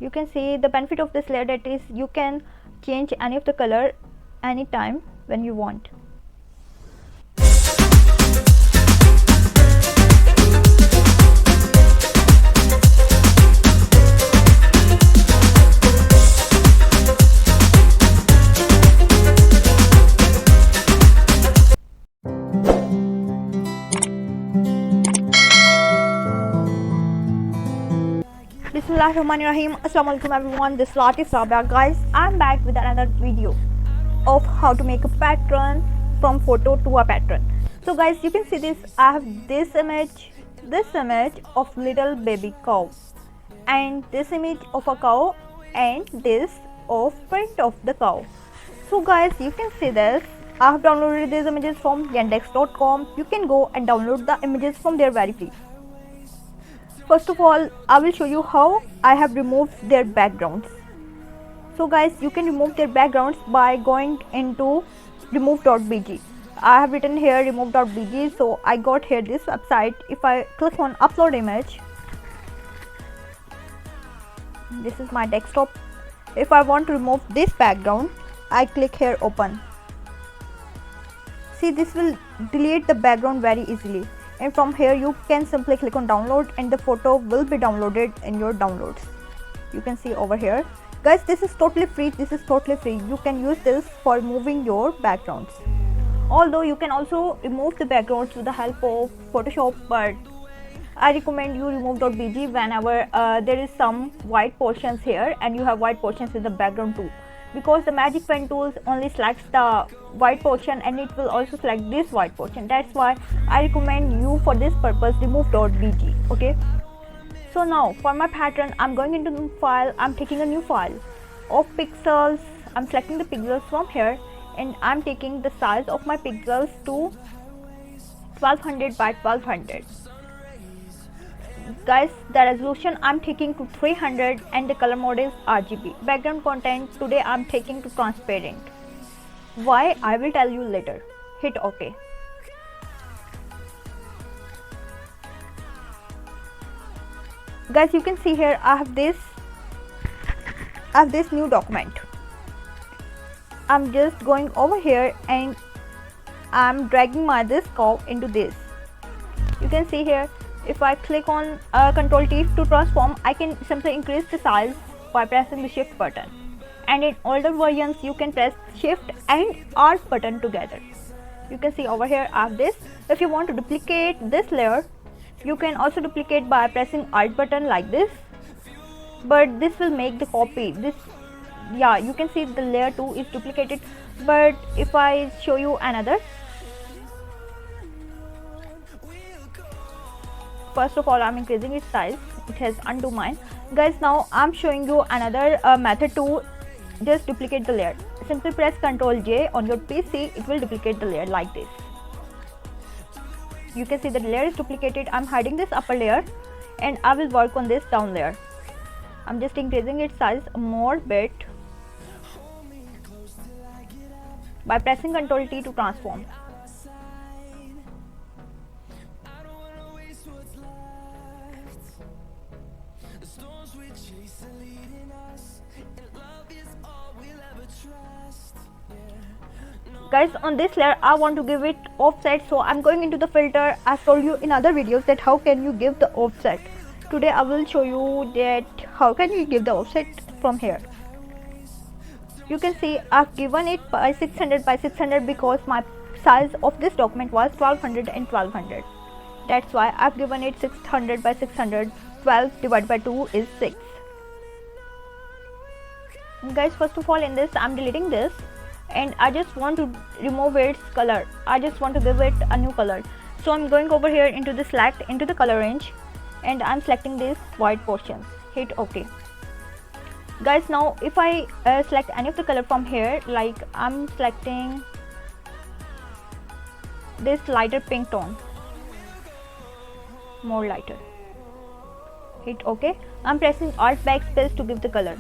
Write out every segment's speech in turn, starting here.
You can see the benefit of this layer, that is you can change any of the color anytime when you want. Bismillahirrahmanirrahim. Assalamualaikum everyone, this is artist Rabia. Guys, I'm back with another video of how to make a pattern from photo to a pattern. So guys, you can see this. I have this image of little baby cow, and this image of a cow, and this of print of the cow. So guys, you can see this. I have downloaded these images from yandex.com. You can go and download the images from there very free. First of all, I will show you how I have removed their backgrounds. So guys, you can remove their backgrounds by going into remove.bg. I have written here remove.bg, so I got here this website. If I click on upload image, this is my desktop. If I want to remove this background, I click here open. See, this will delete the background very easily. And from here you can simply click on download and the photo will be downloaded in your downloads. You can see over here. Guys, this is totally free. You can use this for removing your backgrounds. Although you can also remove the backgrounds with the help of Photoshop, but I recommend you remove.bg whenever there is some white portions here and you have white portions in the background too, because the magic pen tools only selects the white portion and it will also select this white portion. That's why I recommend you for this purpose remove.bg. okay, so now for my pattern, I'm going into the file. I'm taking a new file of pixels. I'm selecting the pixels from here and I'm taking the size of my pixels to 1200 by 1200. Guys, the resolution I'm taking to 300 and the color mode is RGB. Background content today I'm taking to transparent. Why, I will tell you later. Hit OK. Guys, you can see here I have this new document. I'm just going over here and I'm dragging this cow into this. You can see here, if I click on Ctrl T to transform, I can simply increase the size by pressing the shift button. And in older versions, you can press shift and alt button together. You can see over here I have this. If you want to duplicate this layer, you can also duplicate by pressing alt button like this. But this will make the copy. You can see the layer 2 is duplicated. But if I show you another, first of all, I'm increasing its size. It has undo mine. Guys, now I'm showing you another method to just duplicate the layer. Simply press Ctrl J on your PC. It will duplicate the layer like this. You can see the layer is duplicated. I'm hiding this upper layer and I will work on this down layer. I'm just increasing its size more bit by pressing Ctrl T to transform. Guys, on this layer I want to give it offset, so I'm going into the filter. I've told you in other videos that how can you give the offset. Today I will show you that how can you give the offset from here. You can see I've given it by 600 by 600 because my size of this document was 1200 and 1200. That's why I've given it 600 by 600. 12 divided by 2 is 6. Guys, first of all, in this I'm deleting this and I just want to remove its color. I just want to give it a new color. So I'm going over here into the select, into the color range, and I'm selecting this white portion. Hit OK. Guys, now if I select any of the color from here, like I'm selecting this lighter pink tone, more lighter, hit OK. I'm pressing Alt backspace to give the color.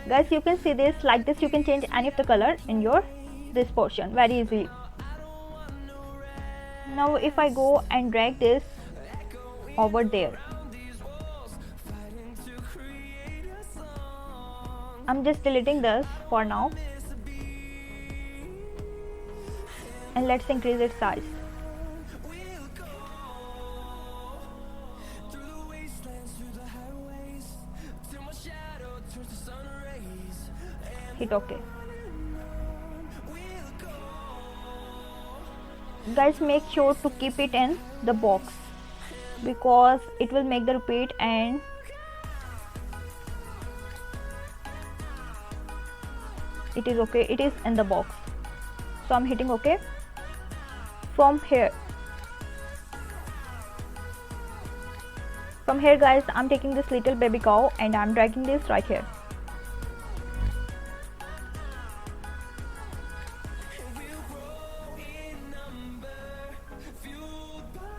Guys, you can see this like this. You can change any of the color in your this portion very easily. Now if I go and drag this over there, I'm just deleting this for now, and let's increase its size. Hit OK. Guys, make sure to keep it in the box because it will make the repeat, and it is okay, it is in the box. So I'm hitting OK. From here guys, I'm taking this little baby cow and I'm dragging this right here.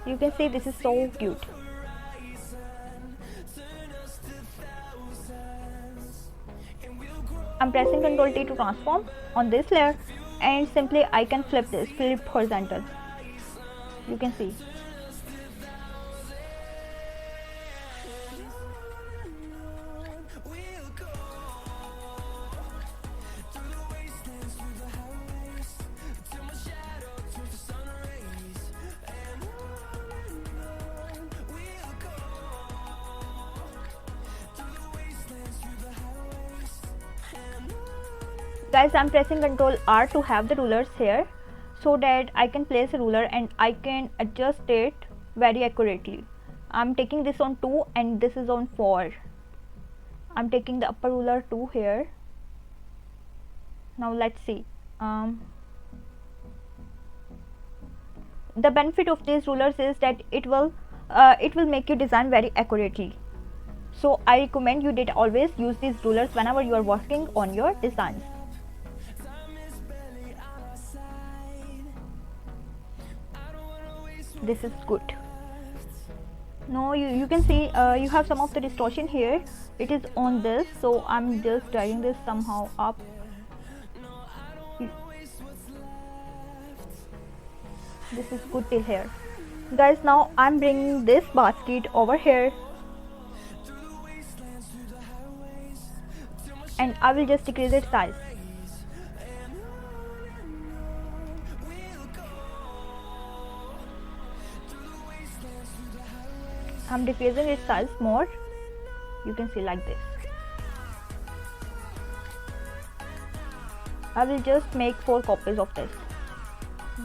You can see this is so cute. I'm pressing Ctrl T to transform on this layer, and simply I can flip horizontal. You can see. Guys, I'm pressing Ctrl R to have the rulers here so that I can place a ruler and I can adjust it very accurately. I'm taking this on 2 and this is on 4. I'm taking the upper ruler to here. Now let's see. The benefit of these rulers is that it will make your design very accurately. So I recommend you did always use these rulers whenever you are working on your designs. This is good. Now you can see you have some of the distortion here. It is on this, so I'm just dragging this somehow up. This is good till here. Guys, now I'm bringing this basket over here and I will just decrease its size. I'm decreasing its size more. You can see like this. I will just make 4 copies of this.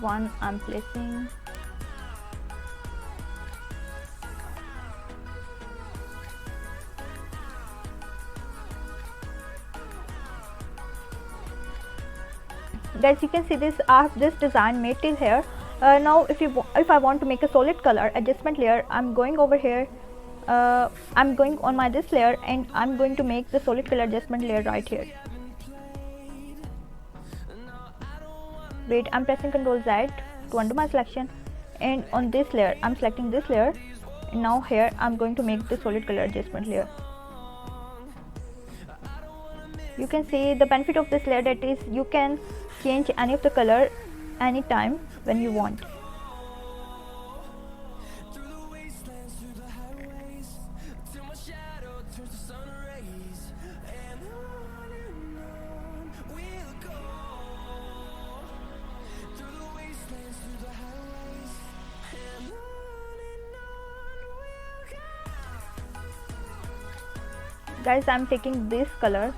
One I'm placing. Guys, you can see this design made till here. Now if I want to make a solid color adjustment layer, I'm going over here. I'm going on my this layer and I'm going to make the solid color adjustment layer right here. Wait, I'm pressing Ctrl Z to undo my selection, and on this layer I'm selecting this layer, and now here I'm going to make the solid color adjustment layer. You can see the benefit of this layer, that is you can change any of the color anytime when you want. Guys, I'm taking this color.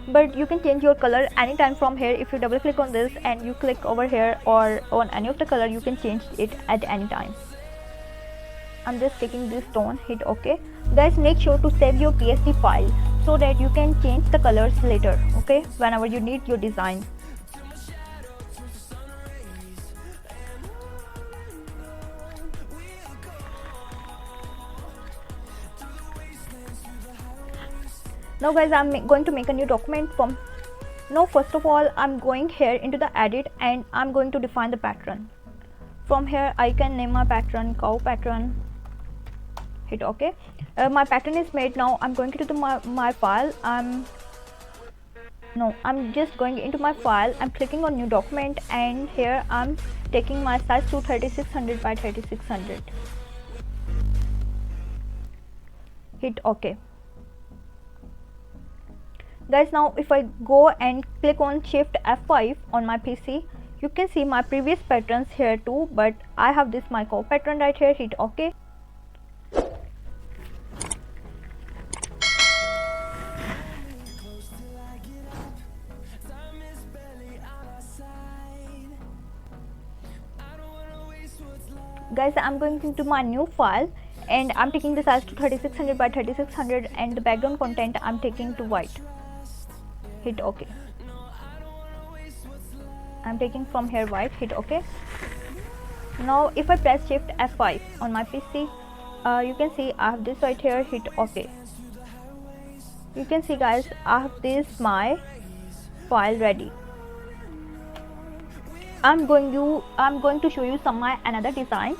But you can change your color anytime from here. If you double click on this and you click over here or on any of the color, you can change it at any time. I'm just taking this tone, hit OK. Guys, make sure to save your PSD file so that you can change the colors later, okay, whenever you need your design. Now guys, I'm going to make a new document from. Now first of all, I'm going here into the edit and I'm going to define the pattern. From here I can name my pattern cow pattern. Hit OK. My pattern is made. Now I'm going to my file. I'm just going into my file. I'm clicking on new document and here I'm taking my size to 3600 by 3600. Hit OK. Guys, now if I go and click on Shift F5 on my PC, you can see my previous patterns here too, but I have this my cow pattern right here. Hit OK. Guys, I'm going into my new file and I'm taking the size to 3600 by 3600 and the background content I'm taking to white. Hit OK. I'm taking from here white. Hit OK. Now if I press Shift F5 on my PC, you can see I have this right here. Hit OK. You can see guys, I have this my file ready. I'm going to show you another design.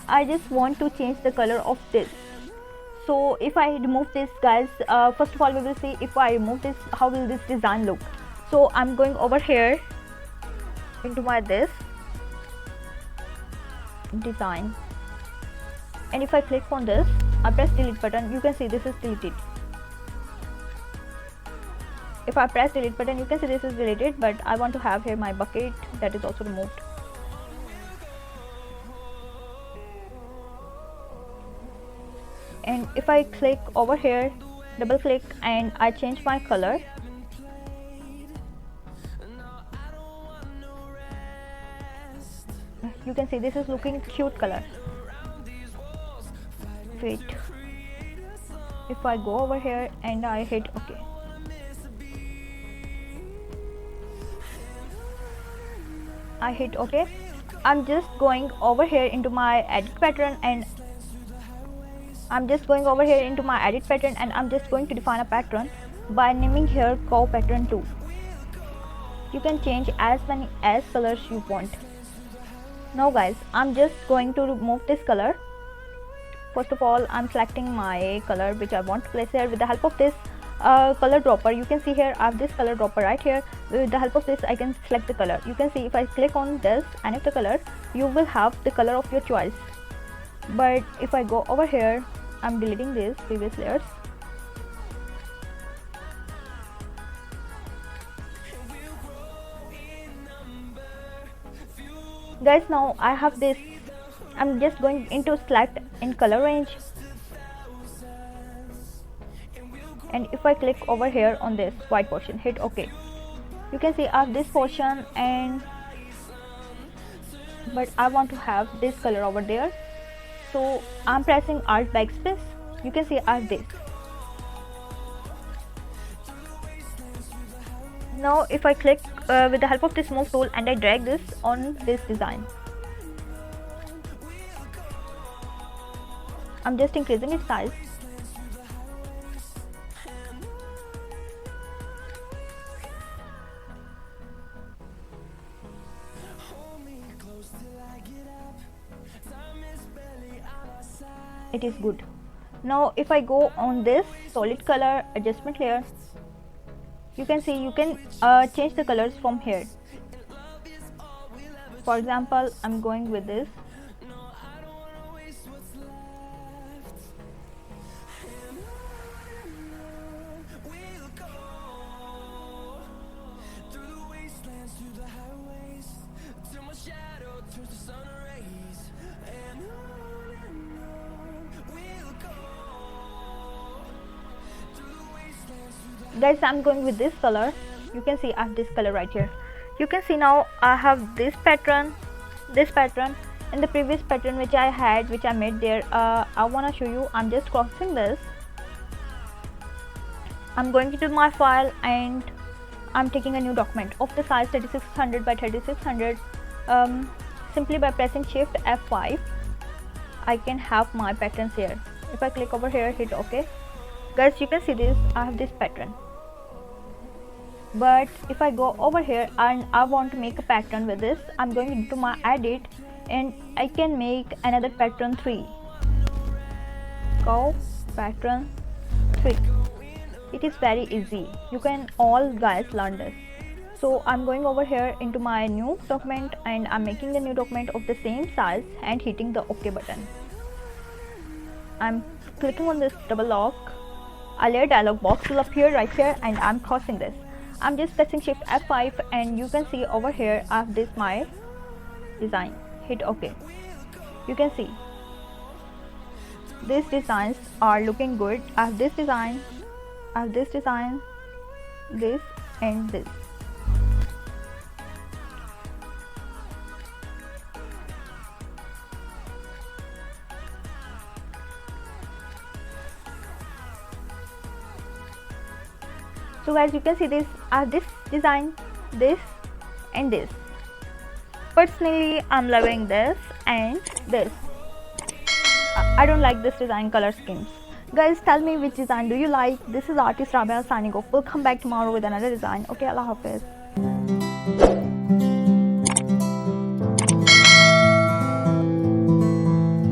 I just want to change the color of this. So if I remove this, guys, first of all we will see if I remove this, how will this design look. So I'm going over here into my this design, and if I click on this, I press delete button, you can see this is deleted. If I press delete button, you can see this is deleted, but I want to have here my bucket that is also removed. And if I click over here, double click, and I change my color, you can see this is looking cute color. Wait, if I go over here and I hit OK. I hit OK. I'm just going over here into my edit pattern and I'm just going to define a pattern by naming here cow pattern 2. You can change as many as colors you want. Now guys, I'm just going to remove this color. First of all, I'm selecting my color which I want to place here with the help of this color dropper. You can see here I have this color dropper right here. With the help of this I can select the color. You can see if I click on this and if the color, you will have the color of your choice. But if I go over here, I'm deleting these previous layers. Guys, now I have this. I'm just going into select in color range, and if I click over here on this white portion, hit OK. You can see I have this portion, but I want to have this color over there, so I'm pressing Alt backspace. You can see I have this. Now if I click with the help of this move tool and I drag this on this design, I'm just increasing its size. It is good. Now if I go on this solid color adjustment layer, you can see you can change the colors from here. For example, I'm going with this. Guys, I'm going with this color. You can see I have this color right here. You can see now I have this pattern, and the previous pattern which I made there. I want to show you. I'm just crossing this. I'm going into my file and I'm taking a new document of the size 3600 by 3600. Simply by pressing Shift F5, I can have my patterns here. If I click over here, hit OK. Guys, you can see this, I have this pattern. But if I go over here and I want to make a pattern with this, I'm going into my edit and I can make another pattern 3. Go pattern 3. It is very easy. You can all guys learn this. So I'm going over here into my new document and I'm making a new document of the same size and hitting the OK button. I'm clicking on this double lock. A layer dialog box will appear right here and I'm crossing this. I'm just pressing shift F5 and you can see over here I have this my design. Hit OK. You can see these designs are looking good. I have this design, I have this design, this and this. So guys, you can see this, I have this design, this and this. Personally, I'm loving this and this. I don't like this design color schemes. Guys, tell me which design do you like. This is artist Rabia signing off. We'll come back tomorrow with another design. Okay, Allah Hafiz.